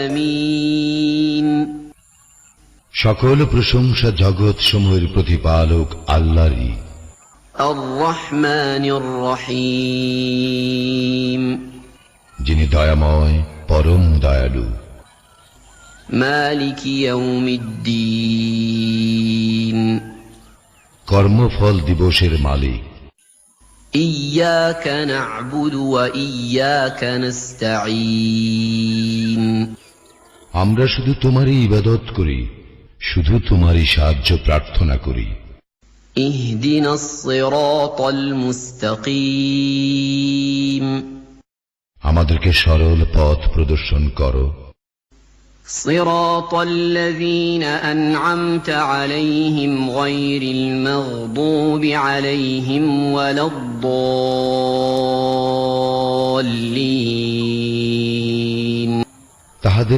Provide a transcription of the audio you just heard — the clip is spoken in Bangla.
আমিন। সকল প্রশংসা জগৎ সমূহের প্রতিপালক আল্লাহরই। আর রহমানির রহিম, যিনি দয়াময় পরম দয়ালু। মালিকি ইয়াউমিদ্দিন, কর্মফল দিবসের মালিক। ইয়্যাকা না'বুদু ওয়া ইয়্যাকা নাস্তাঈন, আমরা শুধু তোমারই ইবাদত করি, শুধু তোমারই সাহায্য প্রার্থনা করি। ইহদিনাস সিরাতাল মুস্তাকিম, আমাদেরকে সরল পথ প্রদর্শন করো। সিরাতাল লাযীনা আন'আমতা আলাইহিম গায়রিল মাগদুবি আলাইহিম ওয়ালাদ-দাল্লিন। তাহাদের